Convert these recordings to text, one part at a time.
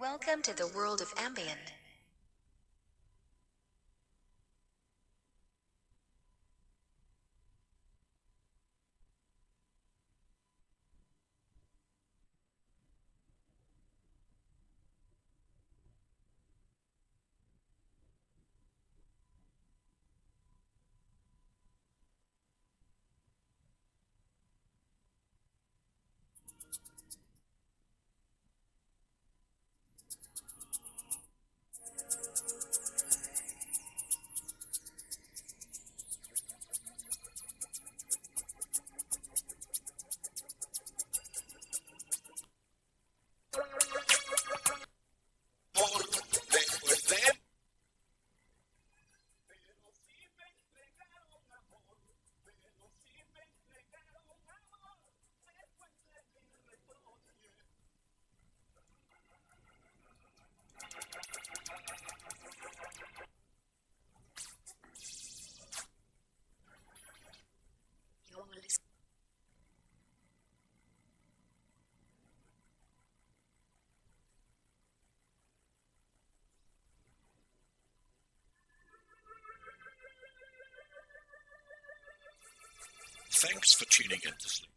Welcome to the world of ambient. Thanks for tuning in to Sleep.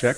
check.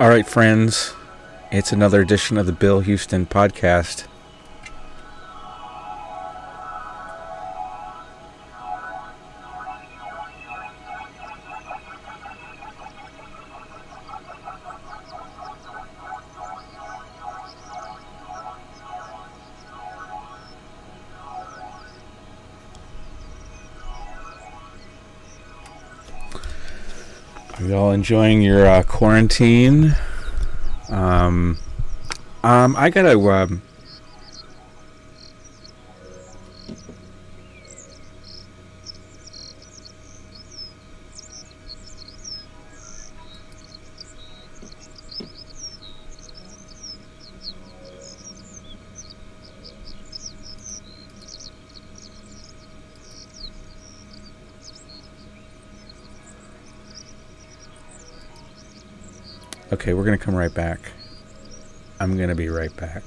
All right, friends, it's another edition of the Bill Houston podcast. Are you all enjoying your quarantine? I gotta. Okay, we're gonna come right back. I'm gonna be right back.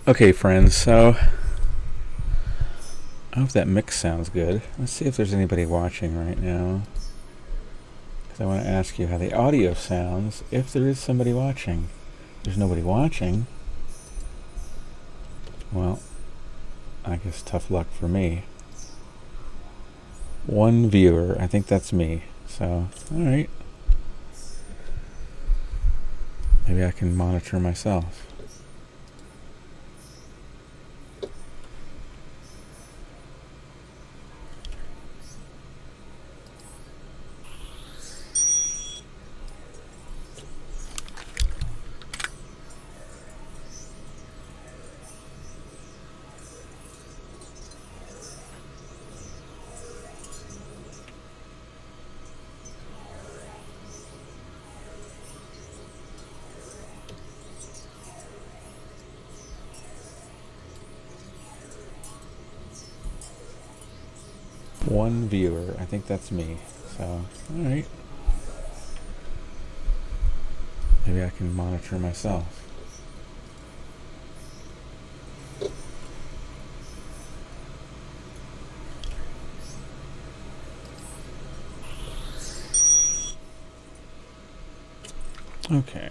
Okay, friends, so I hope that mix sounds good. Let's see if there's anybody watching right now, because I want to ask you how the audio sounds if there is somebody watching. If there's nobody watching, well, I guess tough luck for me. One viewer, I think that's me. So, alright. Maybe I can monitor myself. One viewer. I think that's me. So, alright. Maybe I can monitor myself. Okay.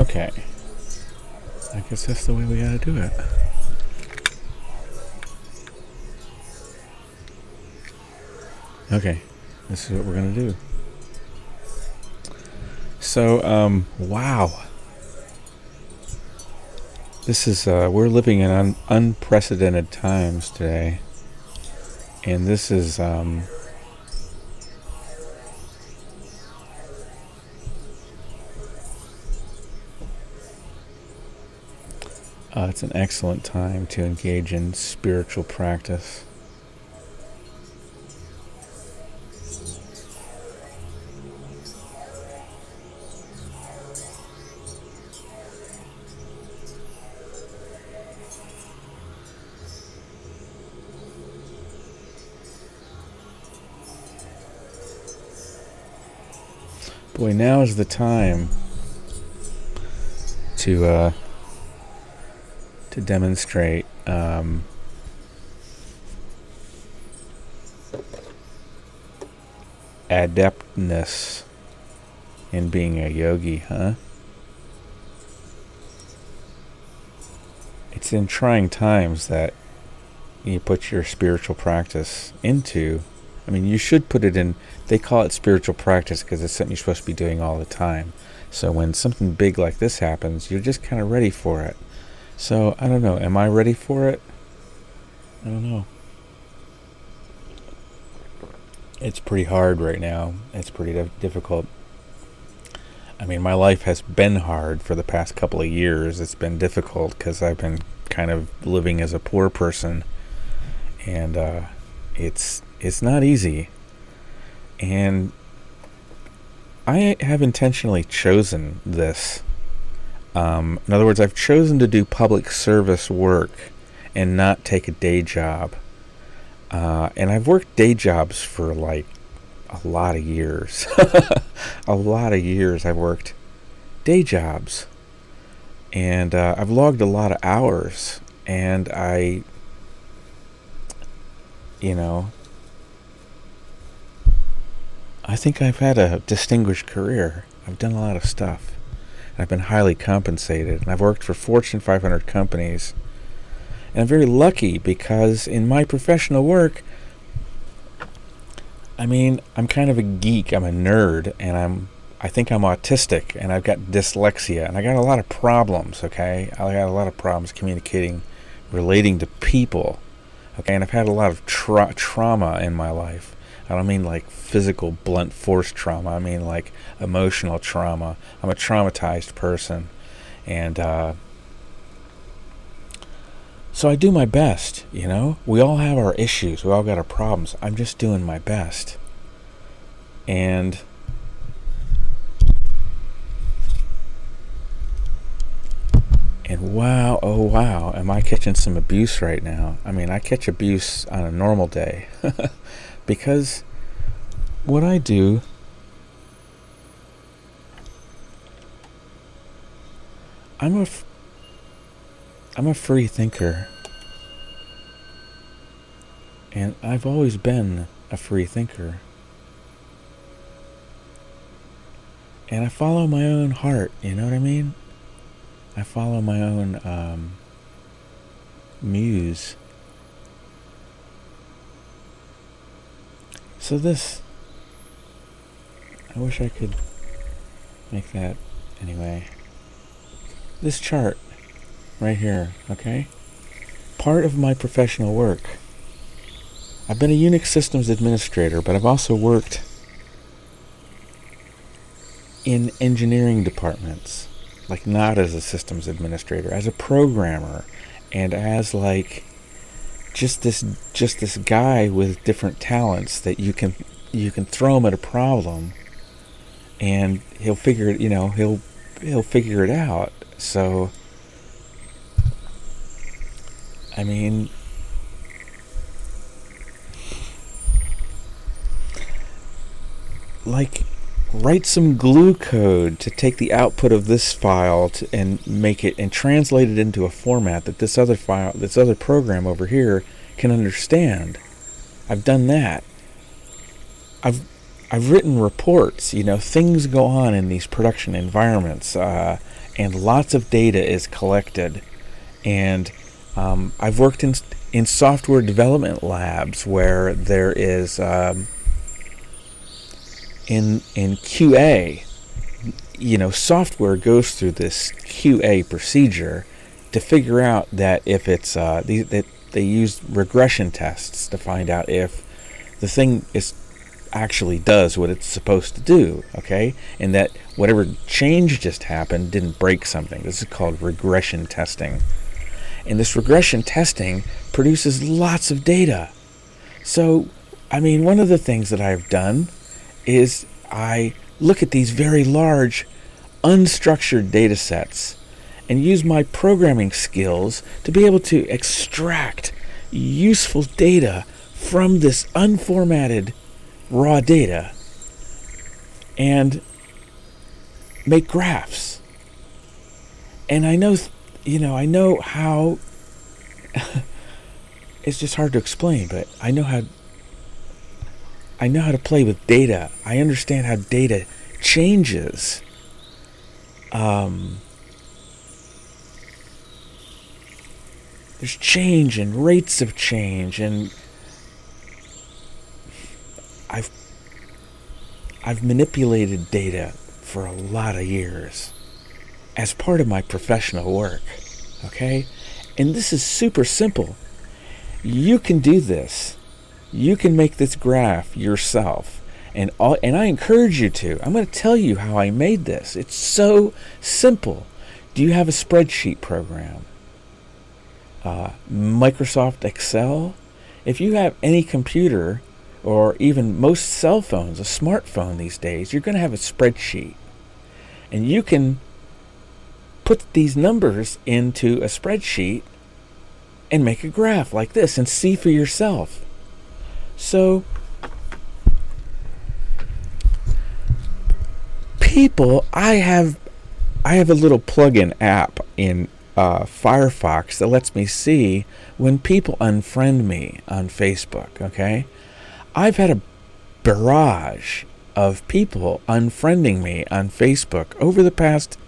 Okay. I guess that's the way we gotta do it. Okay. This is what we're gonna do. So, wow. This is, we're living in unprecedented times today. And this is, it's an excellent time to engage in spiritual practice. Boy, now is the time to demonstrate adeptness in being a yogi, huh? It's in trying times that you put your spiritual practice into. I mean, you should put it in. They call it spiritual practice because it's something you're supposed to be doing all the time. So when something big like this happens, you're just kind of ready for it. So, I don't know. Am I ready for it? I don't know. It's pretty hard right now. It's pretty difficult. I mean, my life has been hard for the past couple of years. It's been difficult because I've been kind of living as a poor person. And it's not easy. And I have intentionally chosen this. In other words, I've chosen to do public service work and not take a day job. And I've worked day jobs for like a lot of years. A lot of years I've worked day jobs. And I've logged a lot of hours. And I think I've had a distinguished career. I've done a lot of stuff. I've been highly compensated, and I've worked for Fortune 500 companies. And I'm very lucky because in my professional work, I mean, I'm kind of a geek. I'm a nerd, and I think I'm autistic, and I've got dyslexia, and I got a lot of problems, okay? I got a lot of problems communicating, relating to people, okay? And I've had a lot of trauma in my life. I don't mean like physical blunt force trauma. I mean like emotional trauma. I'm a traumatized person. And so I do my best, We all have our issues. We all got our problems. I'm just doing my best. And wow, oh wow, am I catching some abuse right now? I mean, I catch abuse on a normal day. Because what I do, I'm a free thinker, and I've always been a free thinker. And I follow my own heart, you know what I mean? I follow my own muse. So this, I wish I could make that, anyway. This chart, right here, okay? Part of my professional work. I've been a Unix systems administrator, but I've also worked in engineering departments, like not as a systems administrator, as a programmer, and as like just this guy with different talents that you can throw him at a problem, and he'll figure it. He'll figure it out. So, I mean, like, write some glue code to take the output of this file and make it and translate it into a format that this other program over here can understand. I've done that. I've written reports. Things go on in these production environments, and lots of data is collected. And I've worked in software development labs where there is in QA, software goes through this QA procedure to figure out that if it's that they use regression tests to find out if the thing actually does what it's supposed to do, okay? And that whatever change just happened didn't break something. This is called regression testing. And this regression testing produces lots of data. So, I mean, one of the things that I've done is I look at these very large, unstructured data sets and use my programming skills to be able to extract useful data from this unformatted raw data and make graphs. And I know how it's just hard to explain, but I know how to play with data. I understand how data changes. There's change and rates of change, and I've manipulated data for a lot of years as part of my professional work, okay? And this is super simple. You can do this. You can make this graph yourself, and I encourage you to. I'm going to tell you how I made this. It's so simple. Do you have a spreadsheet program? Microsoft Excel? If you have any computer, or even most cell phones, a smartphone these days, you're going to have a spreadsheet. And you can put these numbers into a spreadsheet and make a graph like this and see for yourself. So, people, I have a little plug-in app in Firefox that lets me see when people unfriend me on Facebook, okay? I've had a barrage of people unfriending me on Facebook over the past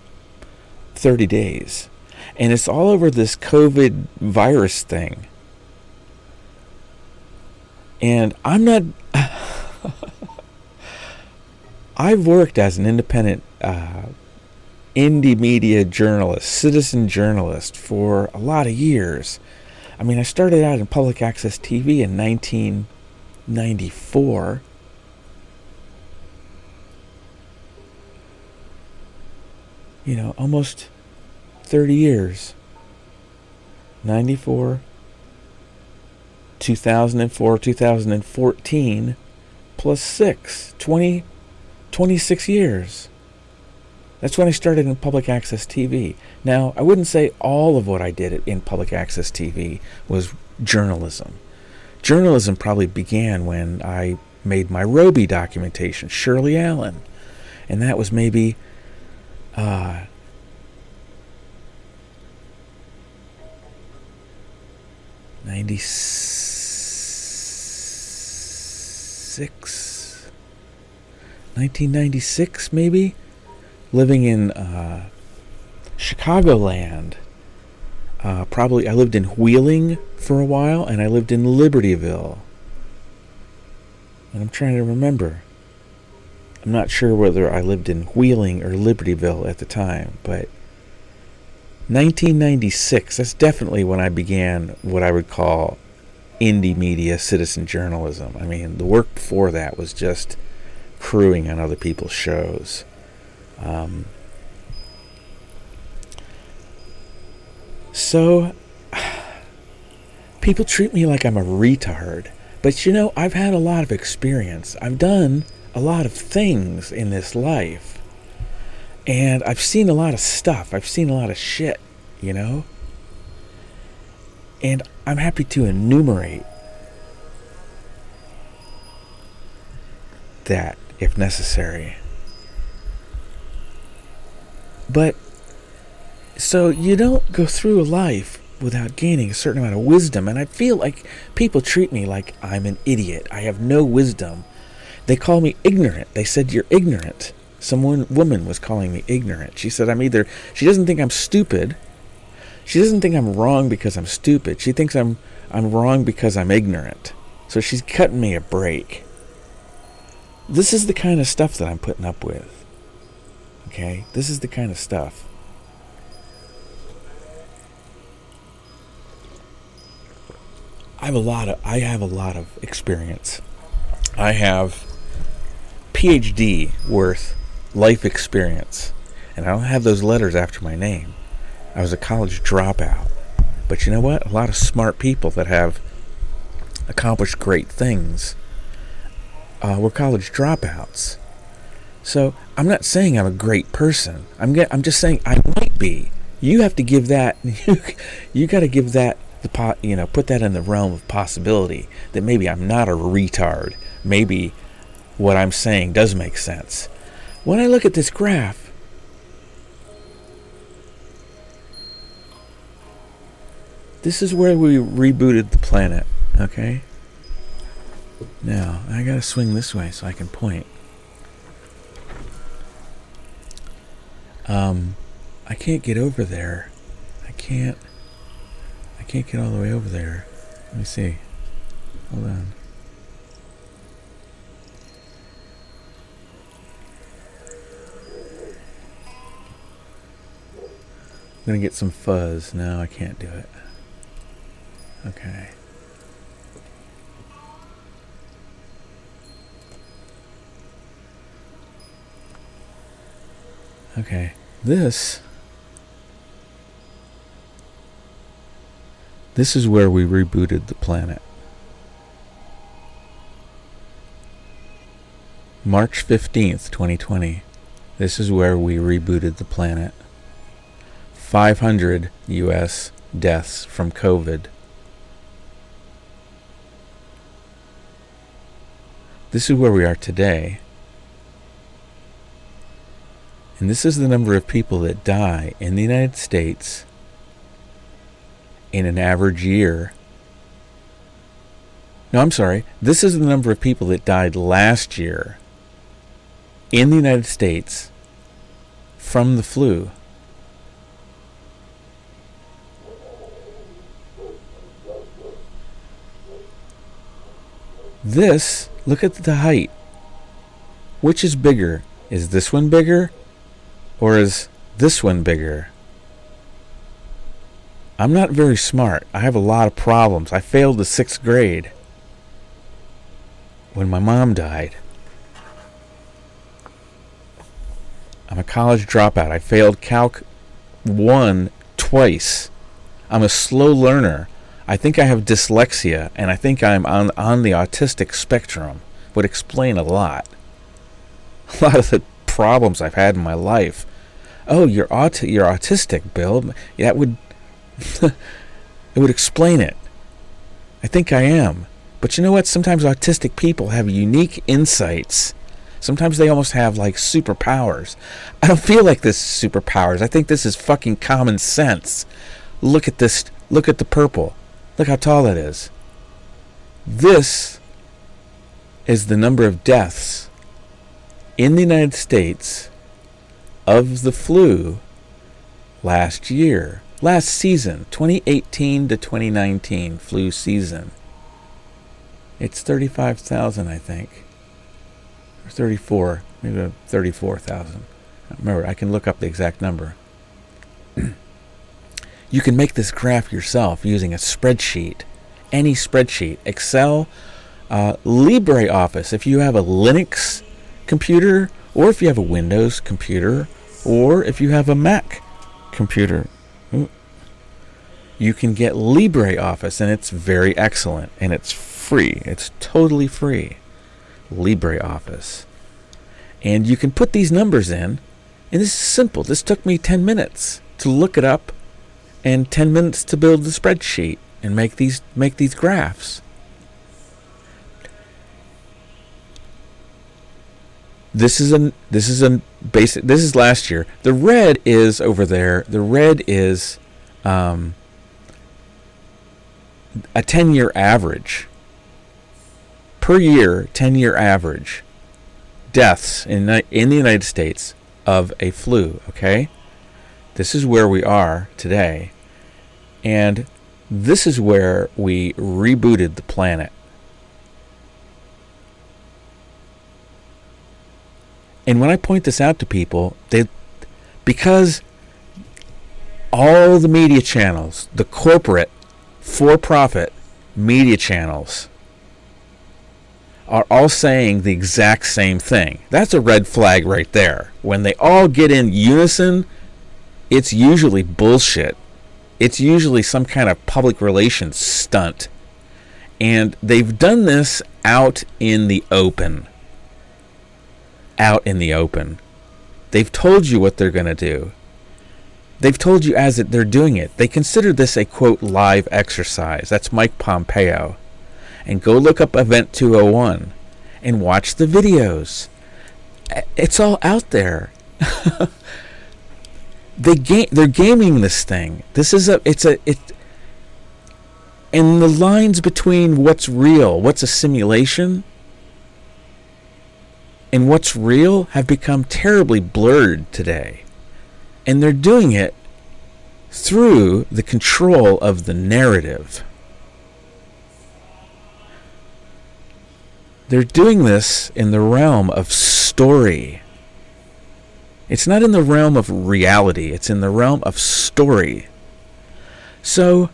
30 days. And it's all over this COVID virus thing. And I'm not... I've worked as an independent indie media journalist, citizen journalist, for a lot of years. I mean, I started out in public access TV in 1994. Almost 30 years. 94, 2004, 2014, plus 6, 26 years. That's when I started in public access TV. Now, I wouldn't say all of what I did in public access TV was journalism. Journalism probably began when I made my Roby documentation, Shirley Allen. And that was maybe 96, 1996 maybe, living in Chicagoland. Probably I lived in Wheeling for a while, and I lived in Libertyville. And I'm trying to remember. I'm not sure whether I lived in Wheeling or Libertyville at the time, but 1996, that's definitely when I began what I would call indie media citizen journalism. I mean, the work before that was just crewing on other people's shows. So, people treat me like I'm a retard. But you know, I've had a lot of experience. I've done a lot of things in this life. And I've seen a lot of stuff. I've seen a lot of shit, you know? And I'm happy to enumerate that if necessary. But, so you don't go through life without gaining a certain amount of wisdom. And I feel like people treat me like I'm an idiot. I have no wisdom. They call me ignorant. They said, you're ignorant. Woman was calling me ignorant. She said she doesn't think I'm stupid. She doesn't think I'm wrong because I'm stupid. She thinks I'm wrong because I'm ignorant. So she's cutting me a break. This is the kind of stuff that I'm putting up with. Okay? This is the kind of stuff. I have a lot of experience. I have PhD worth life experience. And I don't have those letters after my name. I was a college dropout. But you know what? A lot of smart people that have accomplished great things were college dropouts. So I'm not saying I'm a great person. I'm just saying I might be. You have to give that. You got to give that put that in the realm of possibility that maybe I'm not a retard. Maybe what I'm saying does make sense. When I look at this graph, this is where we rebooted the planet, okay? Now, I gotta swing this way so I can point. I can't get over there. I can't get all the way over there. Let me see. Hold on. I'm gonna get some fuzz. No, I can't do it. Okay. Okay. This is where we rebooted the planet. March 15th, 2020. This is where we rebooted the planet. 500 U.S. deaths from COVID. This is where we are today. And this is the number of people that die in the United States in an average year. No, I'm sorry. This is the number of people that died last year in the United States from the flu. This, look at the height. Which is bigger? Is this one bigger? Or is this one bigger? I'm not very smart. I have a lot of problems. I failed the 6th grade when my mom died. I'm a college dropout. I failed Calc 1 twice. I'm a slow learner. I think I have dyslexia, and I think I'm on the autistic spectrum. Would explain a lot. A lot of the problems I've had in my life. Oh, you're autistic, Bill. That would it would explain it. I think I am. But you know what? Sometimes autistic people have unique insights. Sometimes they almost have like superpowers. I don't feel like this is superpowers. I think this is fucking common sense. Look at this. Look at the purple. Look how tall it is. This is the number of deaths in the United States of the flu last season, 2018 to 2019 flu season. It's 35,000, I think. Or 34, maybe 34,000. Remember, I can look up the exact number. You can make this graph yourself using a spreadsheet. Any spreadsheet. Excel, LibreOffice. If you have a Linux computer, or if you have a Windows computer, or if you have a Mac computer, you can get LibreOffice, and it's very excellent, and it's free. It's totally free. LibreOffice. And you can put these numbers in, and this is simple. This took me 10 minutes to look it up and 10 minutes to build the spreadsheet and make these graphs. This is last year. The red is over there. The red is a 10-year average. Per year, 10-year average deaths in the United States of a flu, okay? This is where we are today. And this is where we rebooted the planet. And when I point this out to people, because all the media channels, the corporate, for-profit media channels, are all saying the exact same thing. That's a red flag right there. When they all get in unison, it's usually bullshit. It's usually some kind of public relations stunt. And they've done this out in the open. Out in the open. They've told you what they're going to do. They've told you as they're doing it. They consider this a, quote, live exercise. That's Mike Pompeo. And go look up Event 201 and watch the videos. It's all out there. They're gaming this thing. And the lines between what's real, what's a simulation, and what's real have become terribly blurred today. And they're doing it through the control of the narrative. They're doing this in the realm of story. It's not in the realm of reality. It's in the realm of story. So,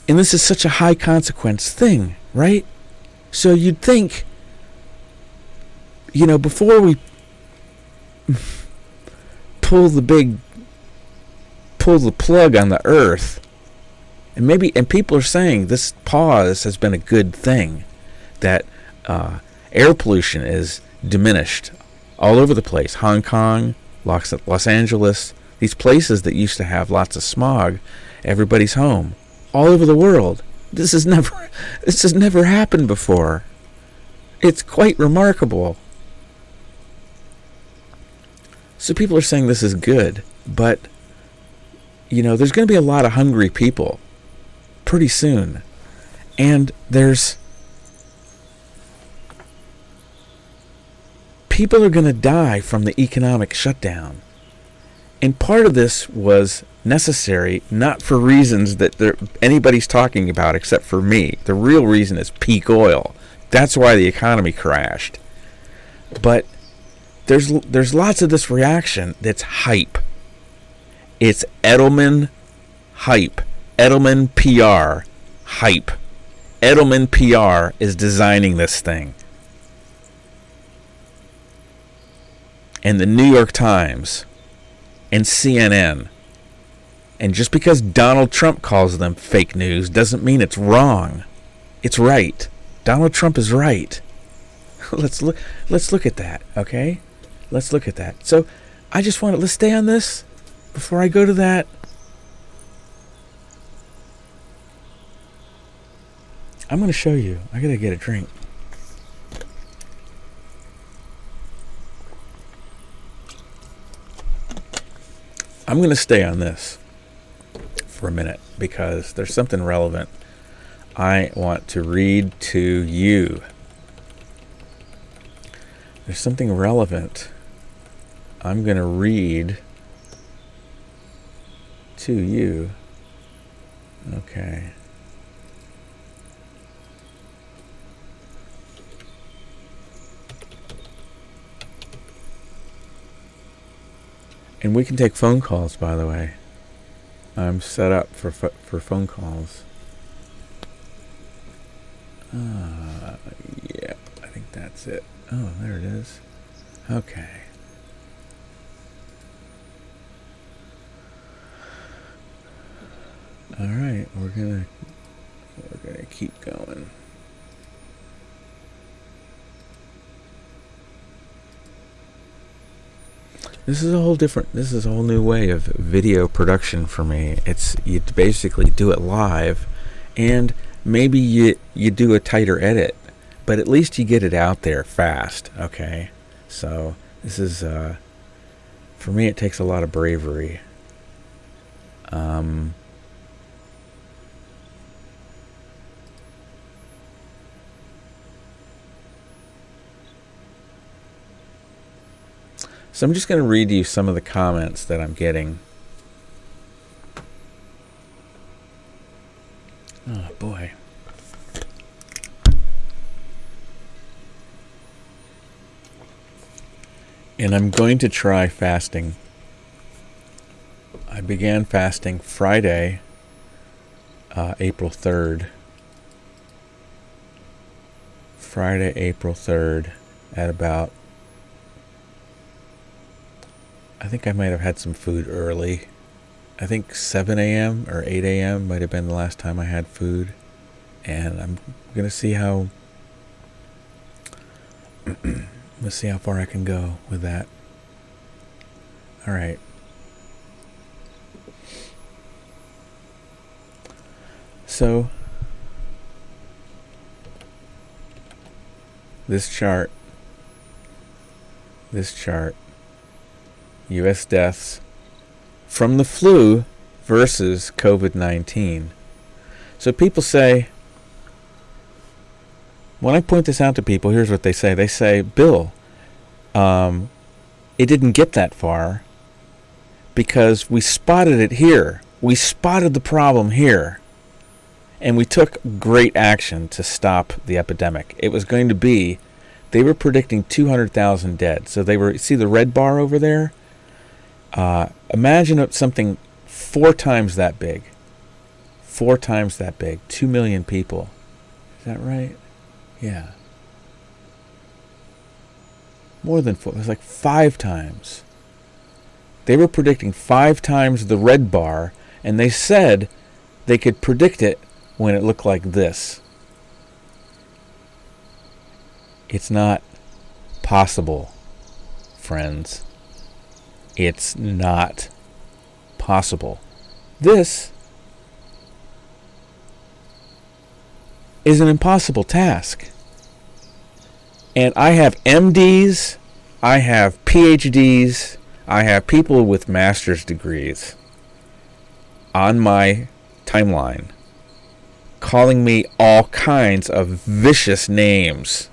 and this is such a high consequence thing, right? So you'd think, before we pull the plug on the earth, and people are saying this pause has been a good thing, that air pollution is diminished all over the place. Hong Kong, Los Angeles, these places that used to have lots of smog, everybody's home. All over the world. This has never happened before. It's quite remarkable. So people are saying this is good, but there's going to be a lot of hungry people pretty soon. And people are going to die from the economic shutdown. And part of this was necessary, not for reasons that anybody's talking about except for me. The real reason is peak oil. That's why the economy crashed. But there's lots of this reaction that's hype. It's Edelman hype. Edelman PR hype. Edelman PR is designing this thing. And the New York Times and CNN. And just because Donald Trump calls them fake news doesn't mean it's wrong. It's right. Donald Trump is right. Let's look at that, okay? Let's look at that. So let's stay on this before I go to that. I'm going to show you. I got to get a drink. I'm going to stay on this for a minute because there's something relevant I want to read to you. There's something relevant I'm going to read to you. Okay. And we can take phone calls, by the way. I'm set up for phone calls. Yeah, I think that's it. Oh, there it is. Okay. All right, we're gonna keep going. This is a whole new way of video production for me. You basically do it live, and maybe you do a tighter edit, but at least you get it out there fast. Okay, so this is for me. It takes a lot of bravery. So I'm just going to read you some of the comments that I'm getting. Oh, boy. And I'm going to try fasting. I began fasting Friday, April 3rd. Friday, April 3rd at about... I think I might have had some food early. I think 7 a.m. or 8 a.m. might have been the last time I had food. And I'm going to see how... let's see how far I can go with that. All right. So, this chart, U.S. deaths from the flu versus COVID-19. So people say, when I point this out to people, here's what they say. They say, Bill, it didn't get that far because we spotted it here. We spotted the problem here. And we took great action to stop the epidemic. It was going to be, they were predicting 200,000 dead. So they were, see the red bar over there? Imagine something 4 times that big. 4 times that big. 2 million people. Is that right? Yeah. More than 4. It was like 5 times. They were predicting 5 times the red bar, and they said they could predict it when it looked like this. It's not possible, friends. It's not possible. This is an impossible task. And I have MDs, I have PhDs, I have people with master's degrees on my timeline calling me all kinds of vicious names.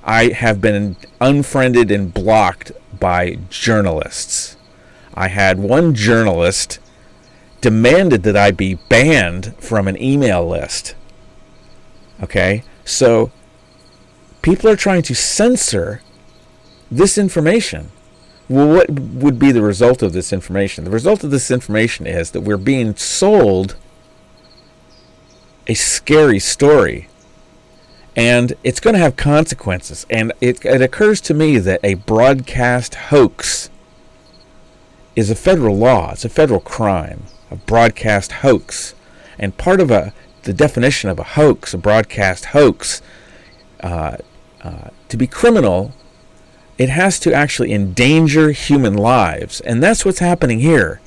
I have been unfriended and blocked by journalists. I had one journalist demanded that I be banned from an email list. Okay? So people are trying to censor this information. Well, what would be the result of this information? The result of this information is that we're being sold a scary story. And it's going to have consequences. And it occurs to me that a broadcast hoax is a federal law. It's a federal crime. A broadcast hoax. And part of the definition of a hoax, a broadcast hoax, to be criminal, it has to actually endanger human lives. And that's what's happening here.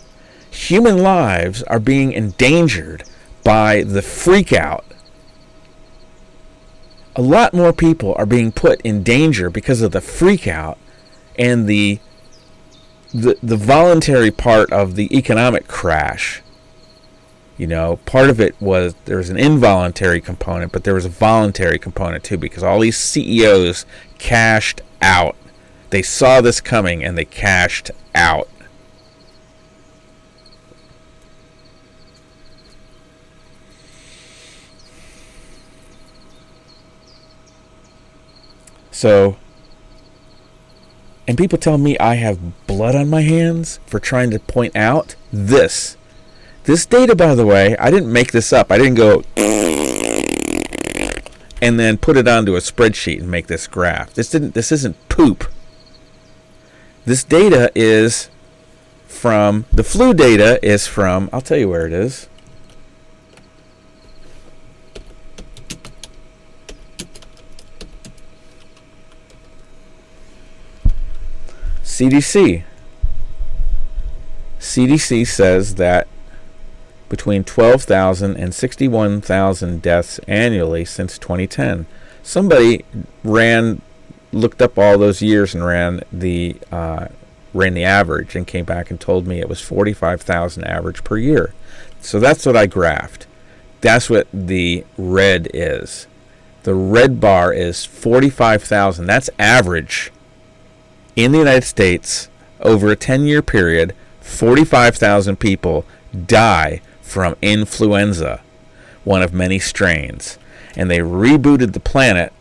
Human lives are being endangered by the freakout. A lot more people are being put in danger because of the freakout and the voluntary part of the economic crash. You know, part of it was there was an involuntary component, but there was a voluntary component too, because all these CEOs cashed out. They saw this coming and they cashed out. So, and people tell me I have blood on my hands for trying to point out this. This data, by the way, I didn't make this up. I didn't go and then put it onto a spreadsheet and make this graph. This isn't poop. This data is from, the flu data is from, I'll tell you where it is. CDC. CDC says that between 12,000 and 61,000 deaths annually since 2010. Somebody looked up all those years and ran the average and came back and told me it was 45,000 average per year. So that's what I graphed. That's what the red is. The red bar is 45,000. That's average. In the United States, over a 10-year period, 45,000 people die from influenza, one of many strains. And they rebooted the planet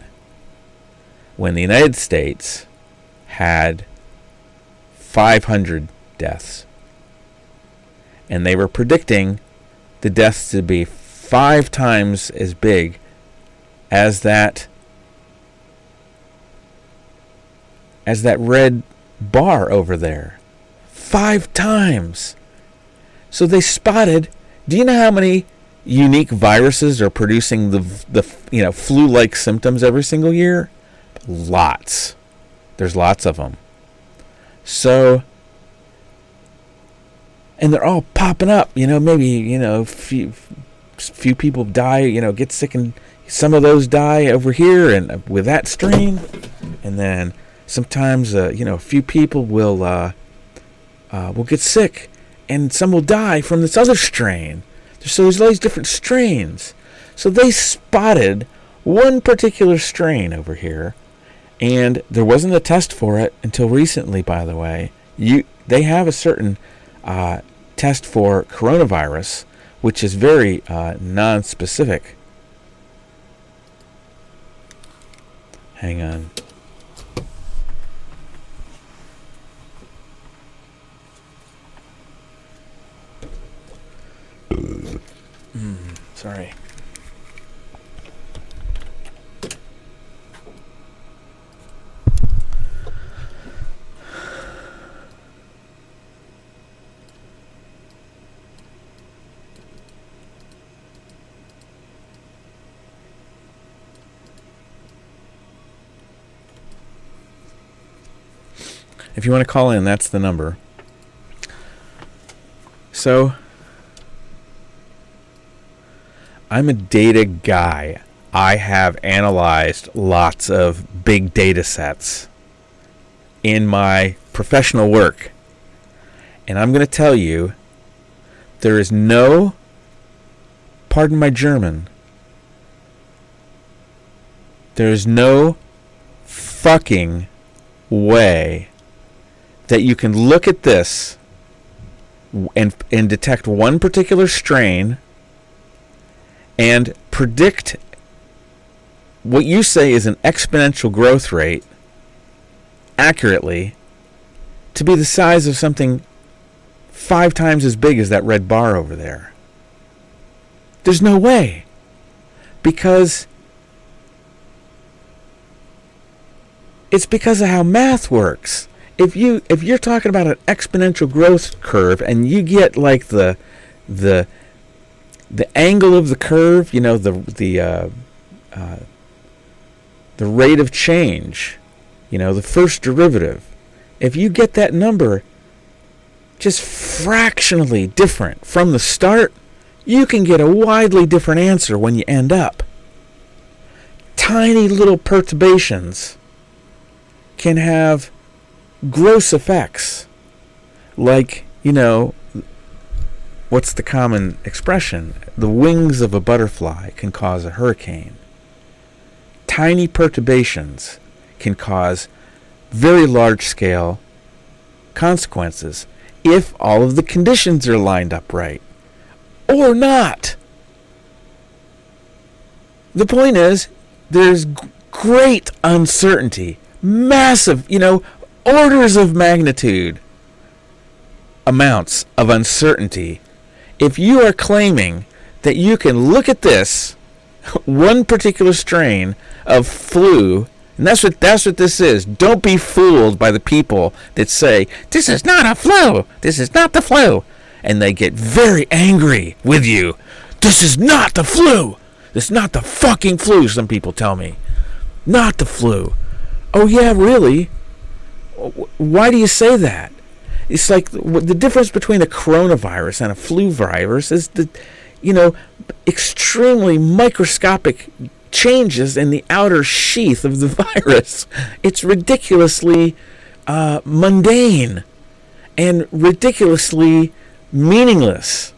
when the United States had 500 deaths. And they were predicting the deaths to be 5 times as big as that red bar over there. 5 times. So they spotted, do you know how many unique viruses are producing the flu-like symptoms every single year? Lots. There's lots of them. So, and they're all popping up, maybe, few people die, get sick, and some of those die over here and with that strain. And then sometimes, a few people will get sick, and some will die from this other strain. So there's all these different strains. So they spotted one particular strain over here, and there wasn't a test for it until recently, by the way. They have a certain test for coronavirus, which is very non-specific. Hang on. Sorry. If you want to call in, that's the number. So, I'm a data guy. I have analyzed lots of big data sets in my professional work. And I'm going to tell you, there is no, pardon my German, there is no fucking way that you can look at this and detect one particular strain and predict what you say is an exponential growth rate accurately to be the size of something 5 times as big as that red bar over there. There's no way. Because it's because of how math works. If you're talking about an exponential growth curve and you get like the angle of the curve, the rate of change, the first derivative, if you get that number just fractionally different from the start, you can get a widely different answer when you end up. Tiny little perturbations can have gross effects, like, what's the common expression? The wings of a butterfly can cause a hurricane. Tiny perturbations can cause very large scale consequences if all of the conditions are lined up right or not. The point is, there's great uncertainty, massive, orders of magnitude amounts of uncertainty. If you are claiming that you can look at this one particular strain of flu, and that's what this is. Don't be fooled by the people that say, this is not a flu, this is not the flu, and they get very angry with you. This is not the flu. This is not the fucking flu, some people tell me. Not the flu. Oh yeah, really? Why do you say that? It's like the difference between a coronavirus and a flu virus is the, extremely microscopic changes in the outer sheath of the virus. It's ridiculously mundane and ridiculously meaningless.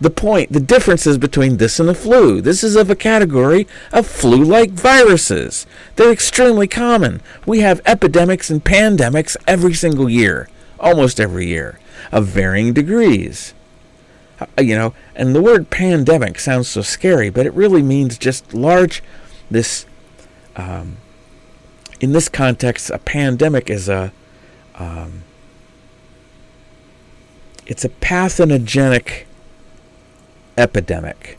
The differences between this and the flu. This is of a category of flu-like viruses. They're extremely common. We have epidemics and pandemics every single year, almost every year, of varying degrees. And the word pandemic sounds so scary, but it really means just large, in this context, a pandemic is it's a pathogenic epidemic.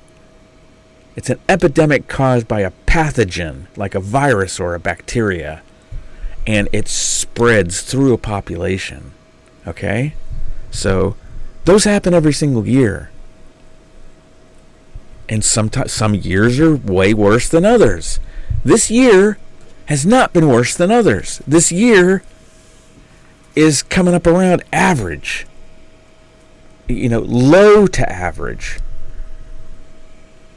It's an epidemic caused by a pathogen, like a virus or a bacteria, and it spreads through a population. Okay? So, those happen every single year. And some years are way worse than others. This year has not been worse than others. This year is coming up around average. Low to average.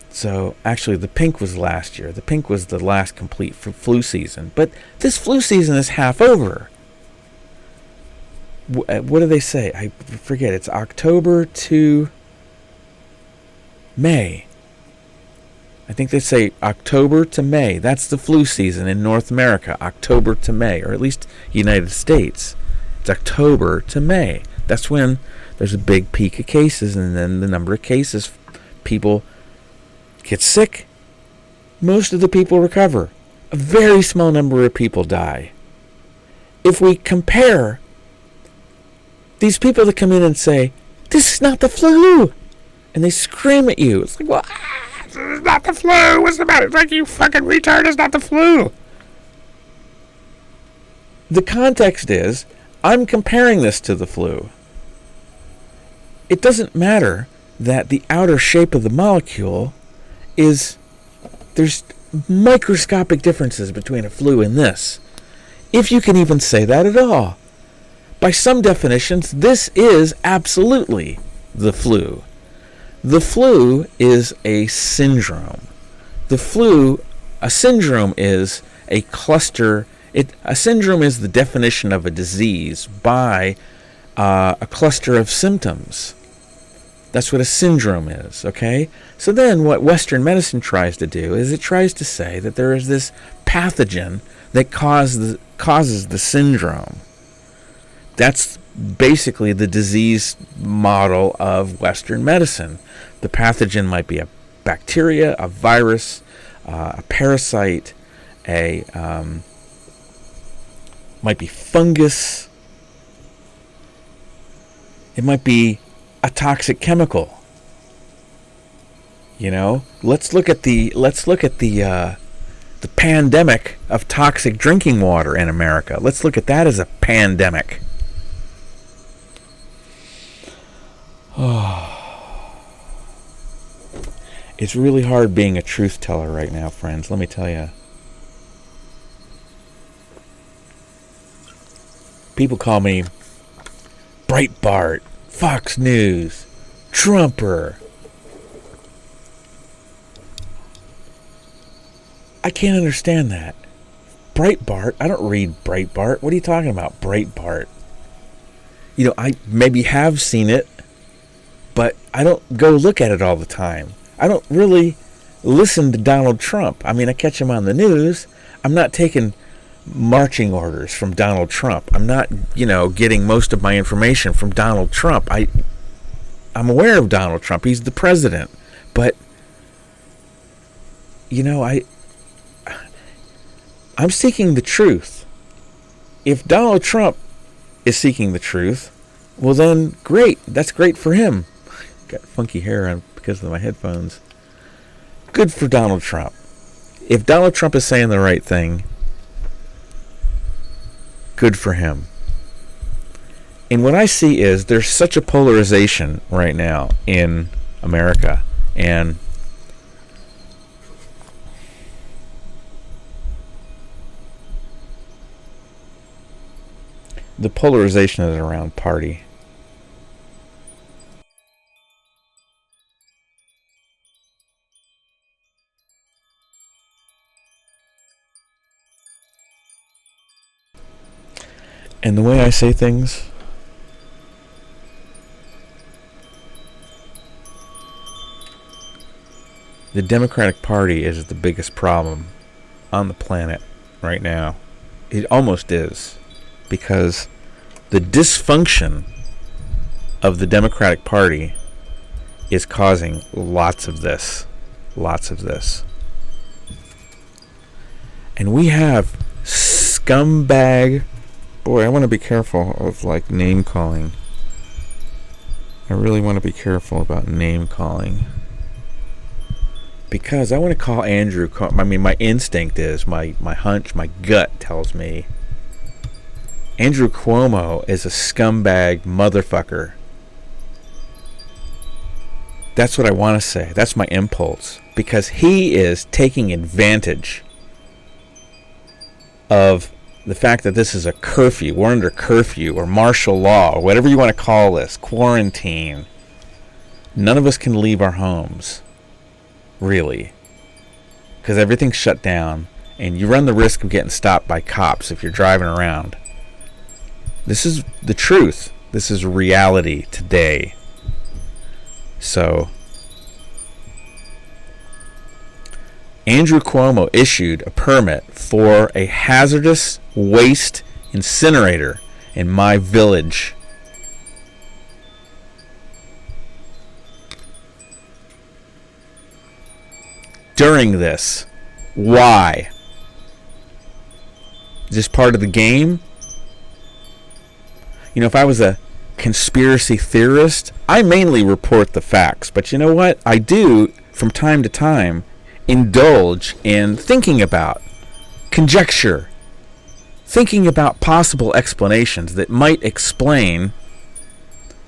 So, actually, the pink was last year. The pink was the last complete flu season. But this flu season is half over. What do they say? I forget. It's October to May. I think they say October to May. That's the flu season in North America. October to May. Or at least United States. It's October to May. That's when there's a big peak of cases. And then the number of cases, people get sick. Most of the people recover. A very small number of people die. If we compare these people that come in and say, this is not the flu, and they scream at you, it's like, well, this is not the flu, what's the matter? It's like, you fucking retard, it's not the flu. The context is, I'm comparing this to the flu. It doesn't matter that the outer shape of the molecule there's microscopic differences between a flu and this. If you can even say that at all. By some definitions, this is absolutely the flu. The flu is a syndrome. A syndrome is a cluster. A syndrome is the definition of a disease by a cluster of symptoms. That's what a syndrome is, okay? So then what Western medicine tries to do is it tries to say that there is this pathogen that causes the syndrome. That's basically the disease model of Western medicine. The pathogen might be a bacteria, a virus, a parasite, might be fungus. It might be a toxic chemical. Let's look at the pandemic of toxic drinking water in America. Let's look at that as a pandemic. It's really hard being a truth teller right now, friends. Let me tell you. People call me Breitbart, Fox News, Trumper. I can't understand that. Breitbart? I don't read Breitbart. What are you talking about, Breitbart? I maybe have seen it, but I don't go look at it all the time. I don't really listen to Donald Trump. I mean, I catch him on the news. I'm not taking marching orders from Donald Trump. I'm not, getting most of my information from Donald Trump. I'm aware of Donald Trump. He's the president. But, I'm seeking the truth. If Donald Trump is seeking the truth, well then, great. That's great for him. Got funky hair on because of my headphones. Good for Donald Trump. If Donald Trump is saying the right thing, good for him. And what I see is there's such a polarization right now in America. And the polarization is around party. And the way I say things, the Democratic Party is the biggest problem on the planet right now. It almost is. Because the dysfunction of the Democratic Party is causing lots of this. Lots of this. And we have scumbag... Boy, I want to be careful of, name calling. I really want to be careful about name calling. Because I want to call Andrew... my instinct is, my hunch, my gut tells me Andrew Cuomo is a scumbag motherfucker. That's what I want to say. That's my impulse. Because he is taking advantage of the fact that this is a curfew. We're under curfew or martial law or whatever you want to call this. Quarantine. None of us can leave our homes. Really. Because everything's shut down. And you run the risk of getting stopped by cops if you're driving around. This is the truth. This is reality today. So, Andrew Cuomo issued a permit for a hazardous waste incinerator in my village. During this. Why? Is this part of the game? If I was a conspiracy theorist, I mainly report the facts. But you know what? I do, from time to time, indulge in thinking about conjecture. Thinking about possible explanations that might explain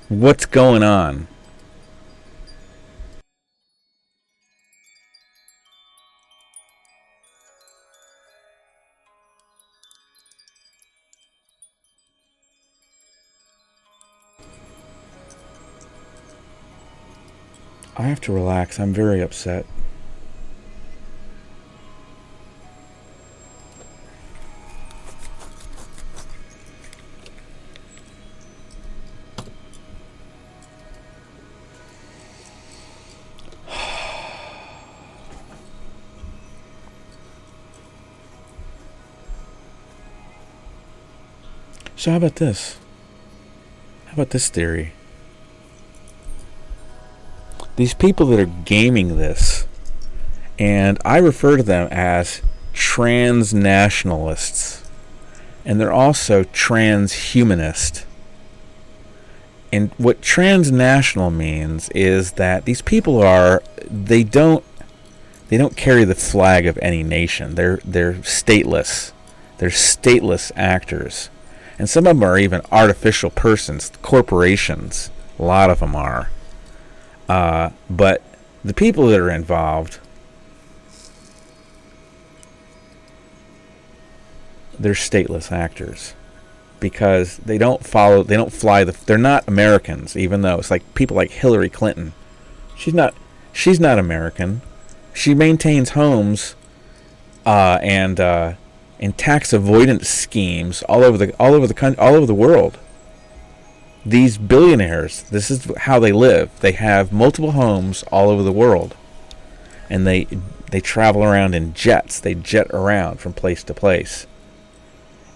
what's going on. I have to relax. I'm very upset. So how about this? How about this theory? These people that are gaming this, and I refer to them as transnationalists, and they're also transhumanist. And what transnational means is that these people they don't carry the flag of any nation. They're stateless. They're stateless actors. And some of them are even artificial persons, corporations. A lot of them are. But the people that are involved, they're stateless actors because they're not Americans, even though it's like people like Hillary Clinton. She's not American. She maintains homes, and tax avoidance schemes all over the world. These billionaires, this is how they live. They have multiple homes all over the world, and they travel around in jets. They jet around from place to place,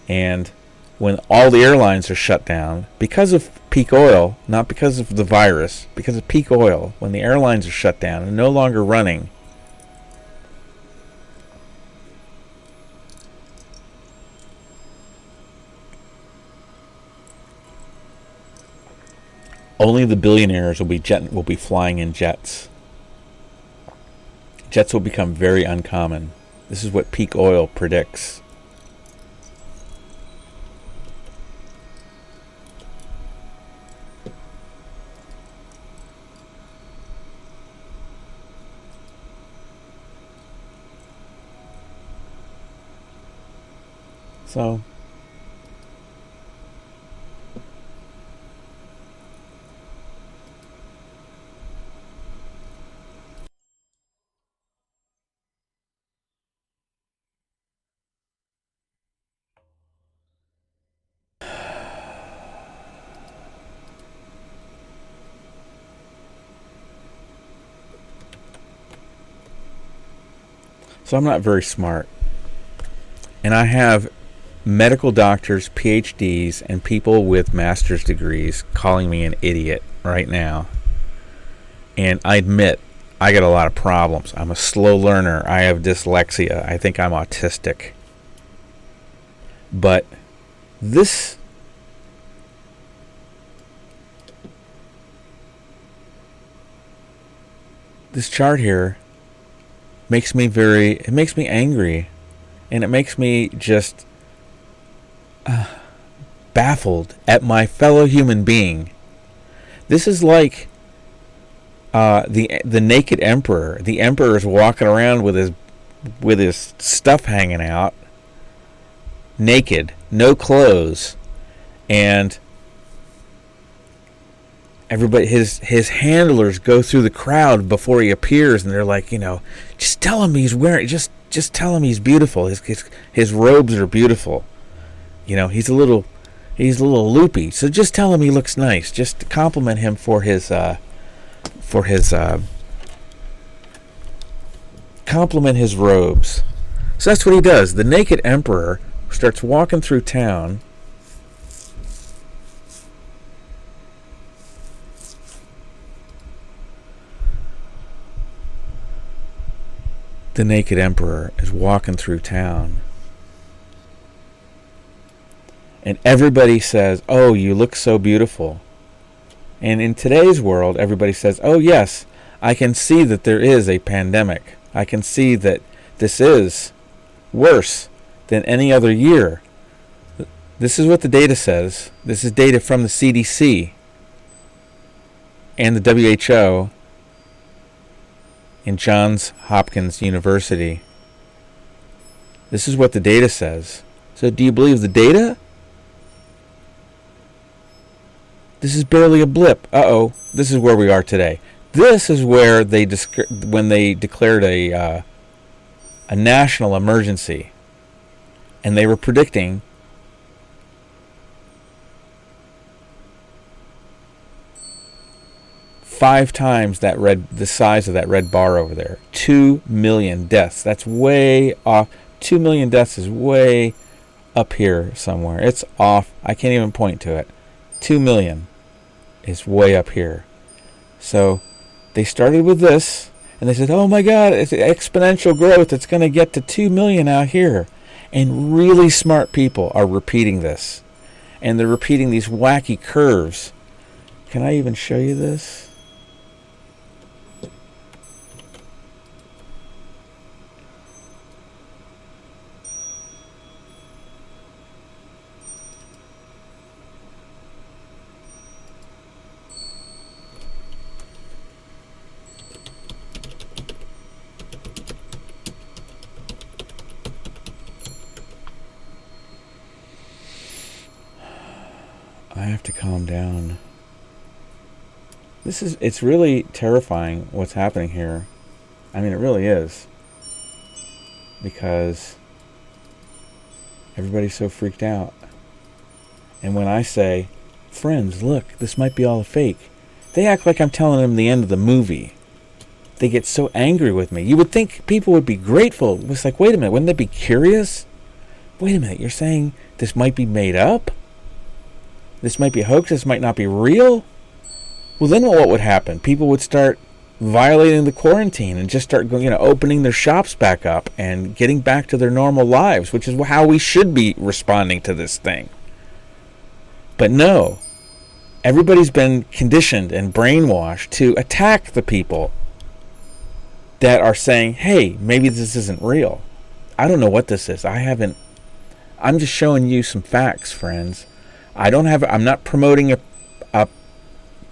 And when all the airlines are shut down because of peak oil, not because of the virus, because of peak oil, when the airlines are shut down and no longer running, only the billionaires will be flying in jets. Jets will become very uncommon. This is what peak oil predicts. So I'm not very smart. And I have medical doctors, PhDs, and people with master's degrees calling me an idiot right now. And I admit, I got a lot of problems. I'm a slow learner. I have dyslexia. I think I'm autistic. But this chart here makes me angry, and it makes me just baffled at my fellow human being. This is like the naked emperor. The emperor is walking around with his stuff hanging out, naked, no clothes, and everybody, his handlers go through the crowd before he appears, and they're like, just tell him he's wearing, just tell him he's beautiful. His robes are beautiful. He's a little loopy, so just tell him he looks nice. Just compliment him for his compliment his robes. So that's what he does. The naked emperor starts walking through town. The naked emperor is walking through town. And everybody says, "Oh, you look so beautiful." And in today's world, everybody says, "Oh, yes, I can see that there is a pandemic. I can see that this is worse than any other year." This is what the data says. This is data from the CDC and the WHO and Johns Hopkins University. This is what the data says. So do you believe the data? This is barely a blip. Uh-oh. This is where we are today. This is where when they declared a national emergency, and they were predicting five times the size of that red bar over there. 2 million deaths. That's way off. 2 million deaths is way up here somewhere. It's off. I can't even point to it. 2 million is way up here. So they started with this, and they said, "Oh my God, it's exponential growth. It's going to get to 2 million out here." And really smart people are repeating this. And they're repeating these wacky curves. Can I even show you this? I have to calm down. It's really terrifying what's happening here. I mean, it really is. Because everybody's so freaked out. And when I say, "Friends, look, this might be all a fake," they act like I'm telling them the end of the movie. They get so angry with me. You would think people would be grateful. It's like, wait a minute, wouldn't they be curious? wait a minute, you're saying this might be made up? This might be a hoax? This might not be real? Well, then what would happen? People would start violating the quarantine and just start going, opening their shops back up and getting back to their normal lives, which is how we should be responding to this thing. But no, everybody's been conditioned and brainwashed to attack the people that are saying, hey, maybe this isn't real. I don't know what this is. I'm just showing you some facts, friends. I'm not promoting a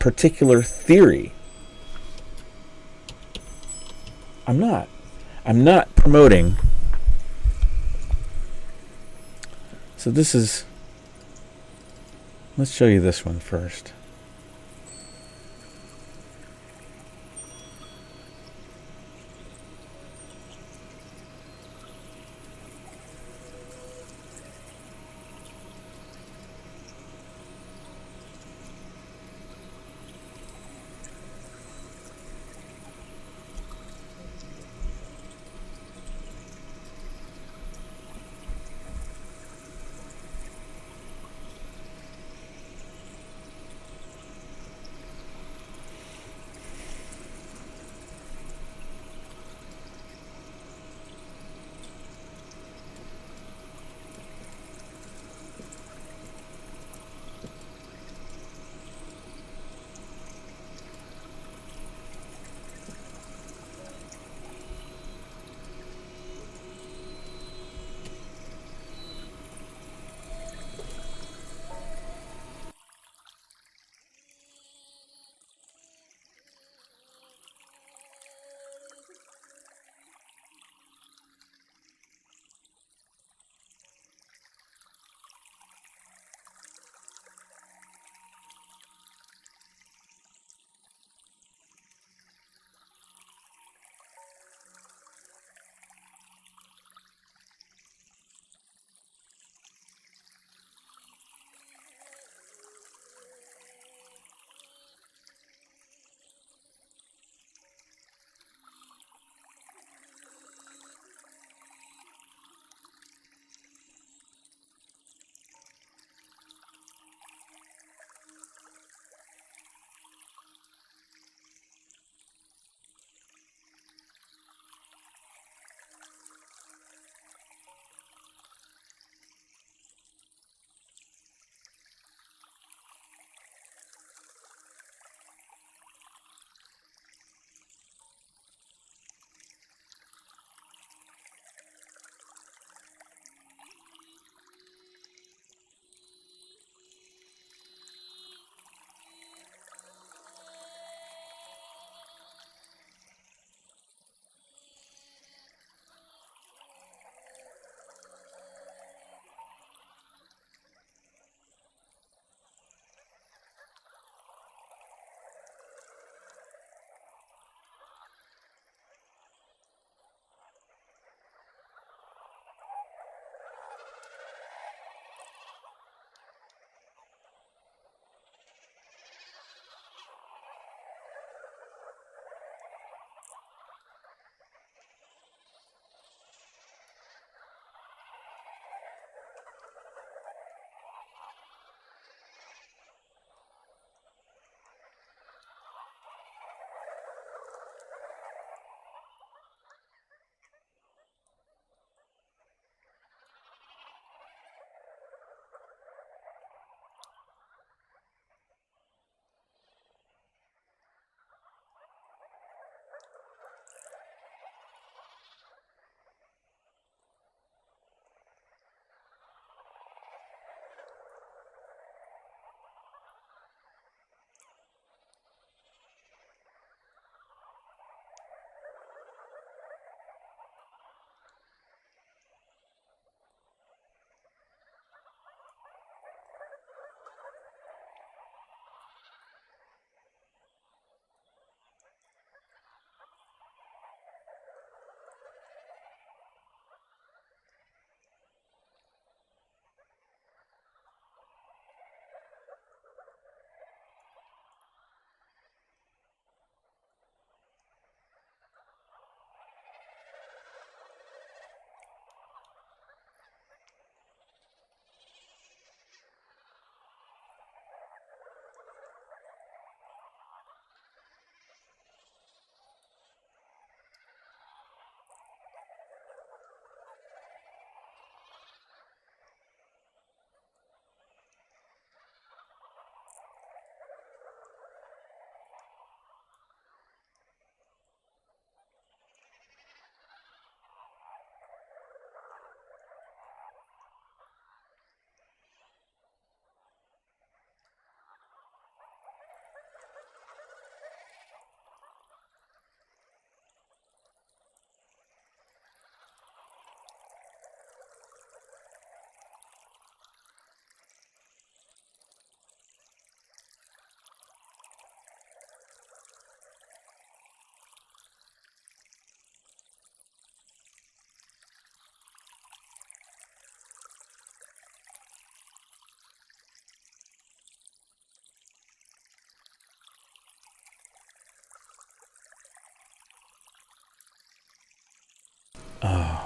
particular theory. I'm not promoting. So let's show you this one first.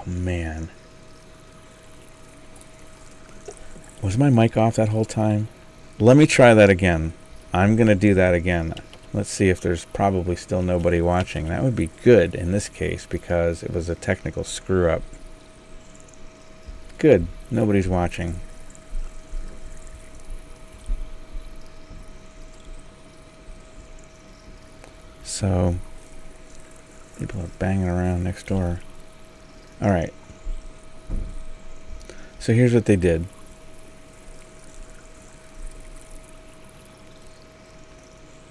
Oh, man. Was my mic off that whole time? Let me try that again. I'm going to do that again. Let's see if there's probably still nobody watching. That would be good in this case because it was a technical screw-up. Good. Nobody's watching. So, people are banging around next door. Alright. So here's what they did.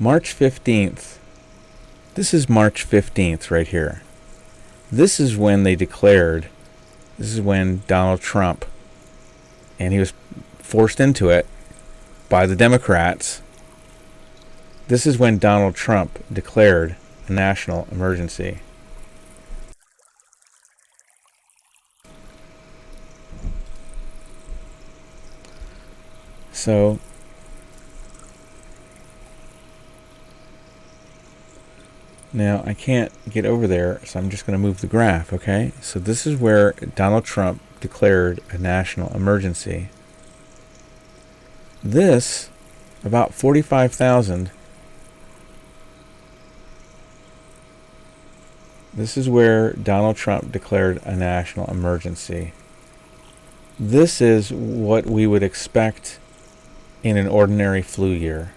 March 15th. This is March 15th right here. This is when they declared, this is when Donald Trump, and he was forced into it by the Democrats. This is when Donald Trump declared a national emergency. So, now I can't get over there, so I'm just going to move the graph, okay? So this is where Donald Trump declared a national emergency. This, about 45,000. This is where Donald Trump declared a national emergency. This is what we would expect in an ordinary flu year.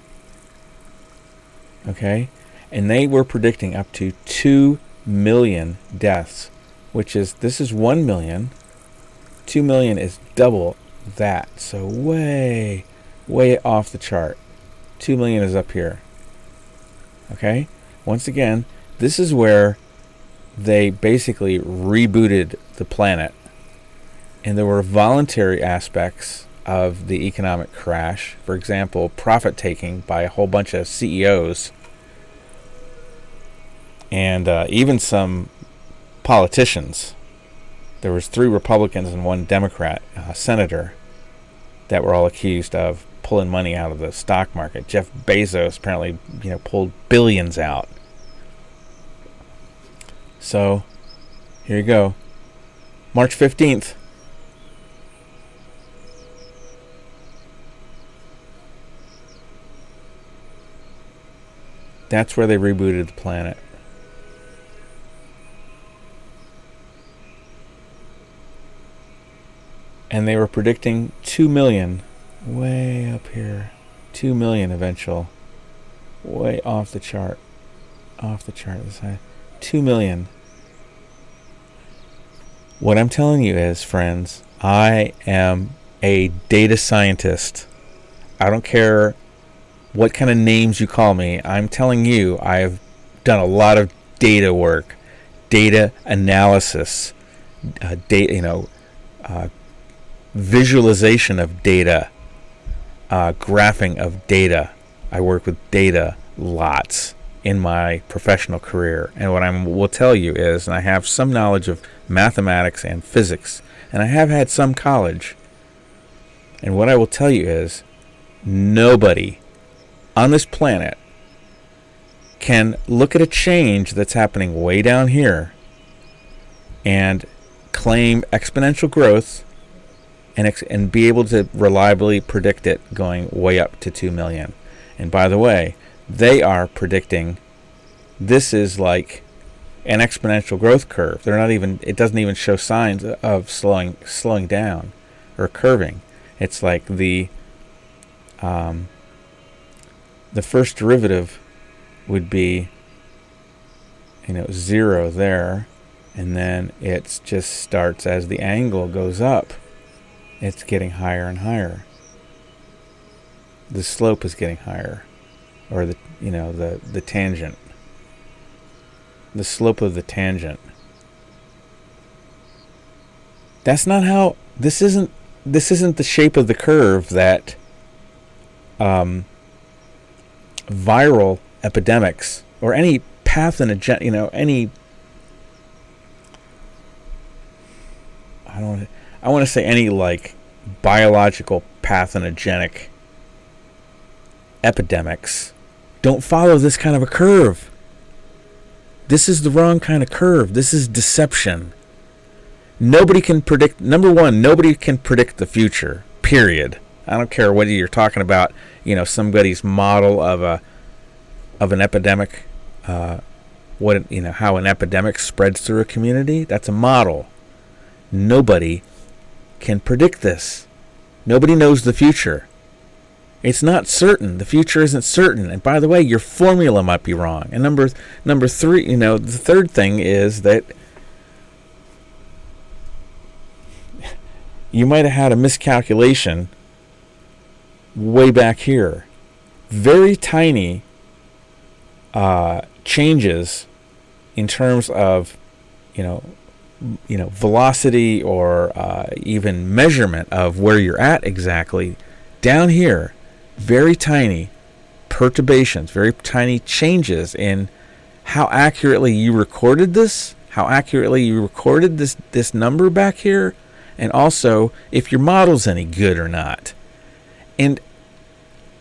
Okay? And they were predicting up to 2 million deaths, which is, this is 1 million. 2 million is double that. So way, way off the chart. 2 million is up here. Okay? Once again, this is where they basically rebooted the planet. And there were voluntary aspects of the economic crash. For example, profit taking by a whole bunch of CEOs. And even some politicians. There was 3 Republicans and 1 Democrat senator that were all accused of pulling money out of the stock market. Jeff Bezos apparently, pulled billions out. So, here you go. March 15th. That's where they rebooted the planet. And they were predicting 2 million. Way up here. 2 million eventual. Way off the chart. Off the chart this side. 2 million. What I'm telling you is, friends, I am a data scientist. I don't care what kind of names you call me. I'm telling you, I have done a lot of data work, data analysis, visualization of data, graphing of data. I work with data lots in my professional career. And what I will tell you is, and I have some knowledge of mathematics and physics, and I have had some college. And what I will tell you is, nobody on this planet can look at a change that's happening way down here and claim exponential growth and be able to reliably predict it going way up to 2 million. And by the way, they are predicting this is like an exponential growth curve. They're not even, it doesn't even show signs of slowing down or curving. It's like the first derivative would be 0 there, and then it just starts as the angle goes up. It's getting higher and higher. The slope is getting higher, or the tangent. The slope of the tangent. That's not how. This isn't the shape of the curve that viral epidemics or any pathogen, any. I want to say any like biological pathogenic epidemics don't follow this kind of a curve. This is the wrong kind of curve. This is deception. Nobody can predict. Number one, nobody can predict the future. Period. I don't care whether you're talking about, somebody's model of an epidemic, how an epidemic spreads through a community. That's a model. Nobody can predict this. Nobody knows the future. It's not certain. The future isn't certain. And by the way, your formula might be wrong. And number three, the third thing is that you might have had a miscalculation way back here. Very tiny changes in terms of, velocity or even measurement of where you're at exactly. Down here, very tiny perturbations, very tiny changes in how accurately you recorded this, this number back here, and also if your model's any good or not. And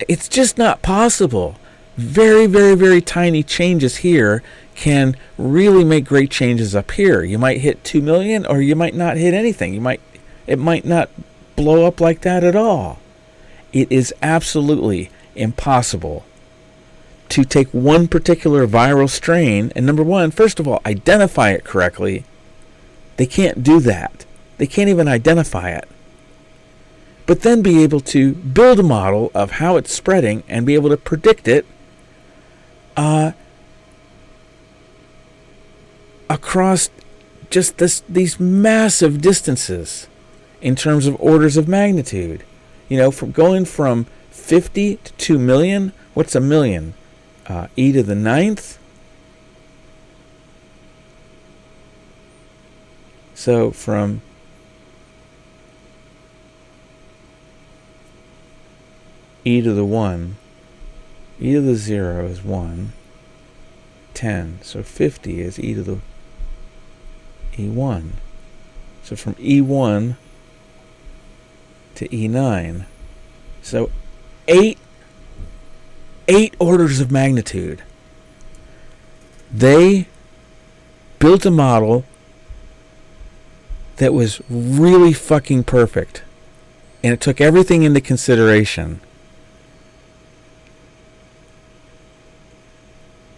it's just not possible. Very, very, very tiny changes here can really make great changes up here. You might hit 2 million, or you might not hit anything. It might not blow up like that at all. It is absolutely impossible to take one particular viral strain and, number one, first of all, identify it correctly. They can't do that. They can't even identify it. But then be able to build a model of how it's spreading and be able to predict it across just these massive distances in terms of orders of magnitude. From going from 50 to 2 million. What's a million? E to the ninth. So from e to the 1, e to the 0 is 1, 10. So 50 is e to the E1. So from E1 to E9. So 8 orders of magnitude. They built a model that was really fucking perfect. And it took everything into consideration.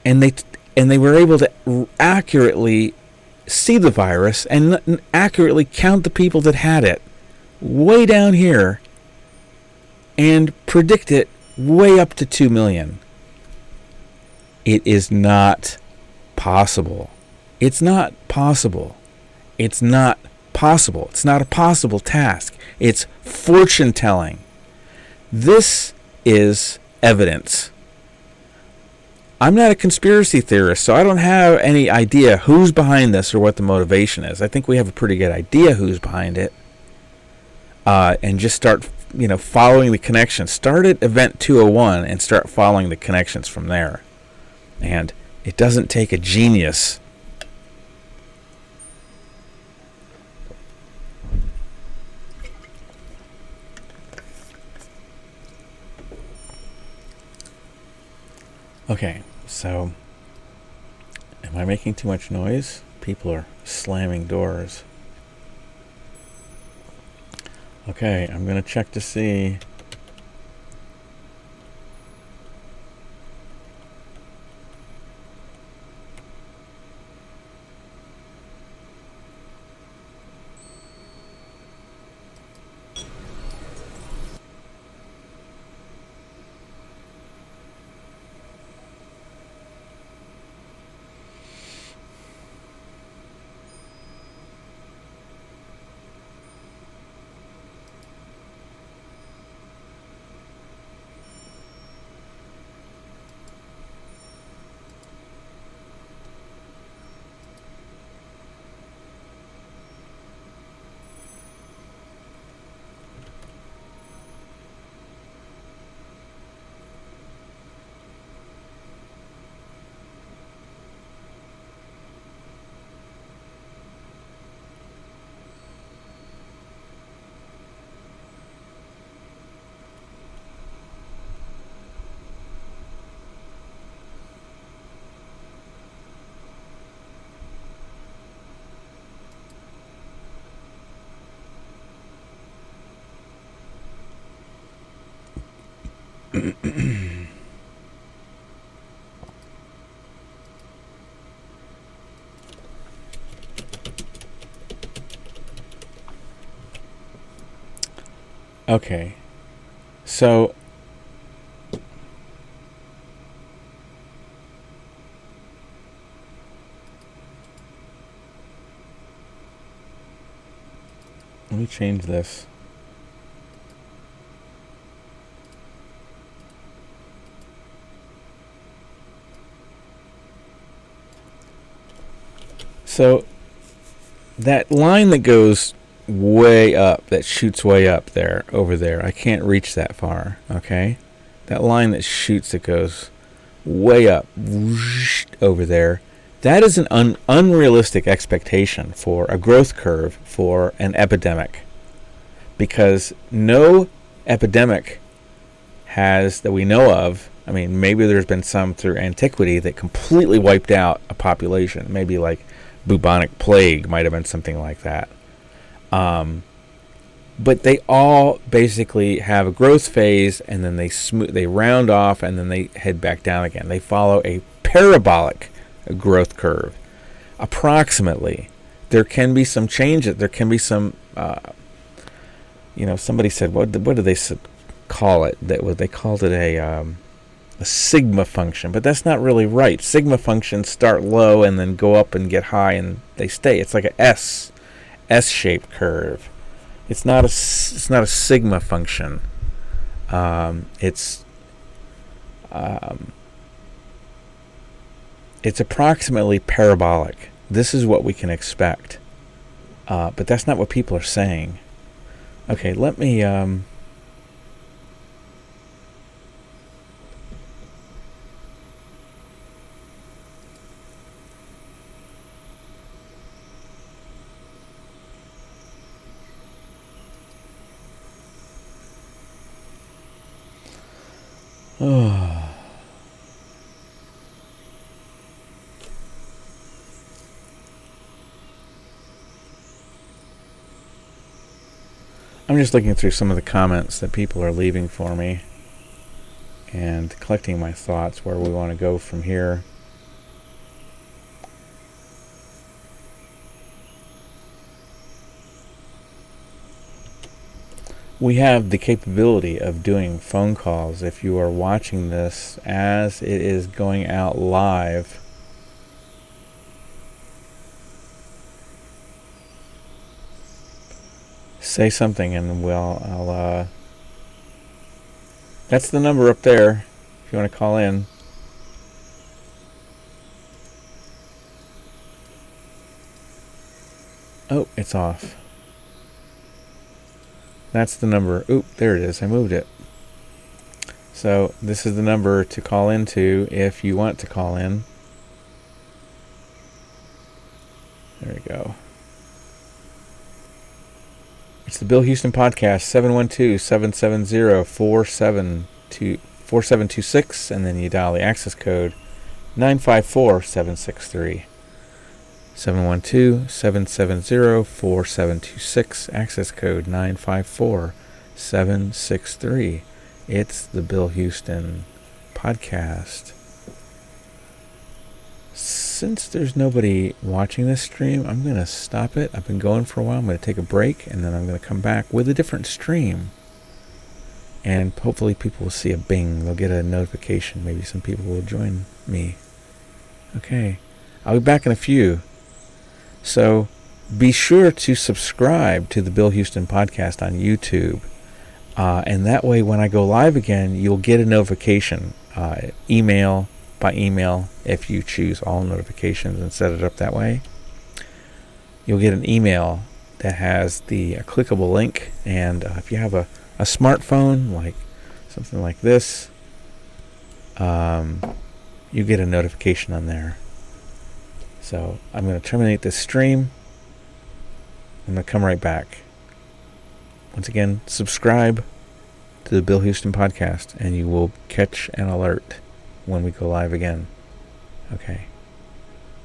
And they were able to accurately see the virus and accurately count the people that had it way down here and predict it way up to 2 million. It is not possible. It's not possible. It's not possible. It's not a possible task. It's fortune telling. This is evidence. I'm not a conspiracy theorist, so I don't have any idea who's behind this or what the motivation is. I think we have a pretty good idea who's behind it. And just start, following the connections. Start at event 201 and start following the connections from there. And it doesn't take a genius. Okay, so am I making too much noise? People are slamming doors. Okay, I'm going to check to see. Okay. So let me change this. So that line that goes way up, that shoots way up there, over there, I can't reach that far, okay? That line that shoots, that goes way up, whoosh, over there, that is an unrealistic expectation for a growth curve for an epidemic. Because no epidemic has, that we know of, I mean, maybe there's been some through antiquity that completely wiped out a population. Maybe like bubonic plague might have been something like that. But they all basically have a growth phase, and then they round off, and then they head back down again. They follow a parabolic growth curve. Approximately, there can be some changes. There can be some. Somebody said, what did they call it? They called it a sigma function, but that's not really right. Sigma functions start low and then go up and get high, and they stay. It's like a S-shaped curve. It's not a sigma function. It's approximately parabolic. This is what we can expect, but that's not what people are saying. Okay, let me I'm just looking through some of the comments that people are leaving for me and collecting my thoughts where we want to go from here. We have the capability of doing phone calls if you are watching this as it is going out live. Say something and I'll that's the number up there if you want to call in. Oh, it's off. That's the number. Oop, there it is. I moved it. So this is the number to call into if you want to call in. There we go. It's the Bill Houston Podcast, 712-770-4726, and then you dial the access code 954-763. 712-770-4726, access code 954-763. It's the Bill Houston Podcast. Since there's nobody watching this stream, I'm going to stop it. I've been going for a while. I'm going to take a break, and then I'm going to come back with a different stream. And hopefully people will see a bing. They'll get a notification. Maybe some people will join me. Okay. I'll be back in a few. So be sure to subscribe to the Bill Houston Podcast on YouTube. And that way, when I go live again, you'll get a notification. By email, if you choose all notifications and set it up that way. You'll get an email that has the clickable link. And if you have a smartphone, like something like this, you get a notification on there. So I'm going to terminate this stream. I'm going to come right back. Once again, subscribe to the Bill Houston Podcast, and you will catch an alert when we go live again. Okay.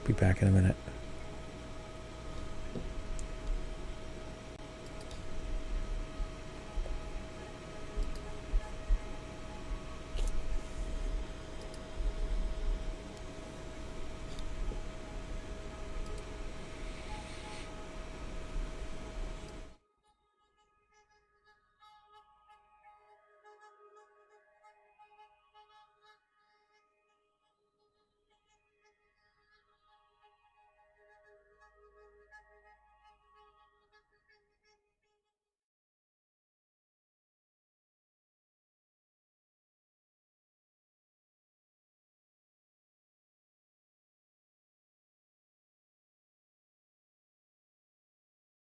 Be back in a minute.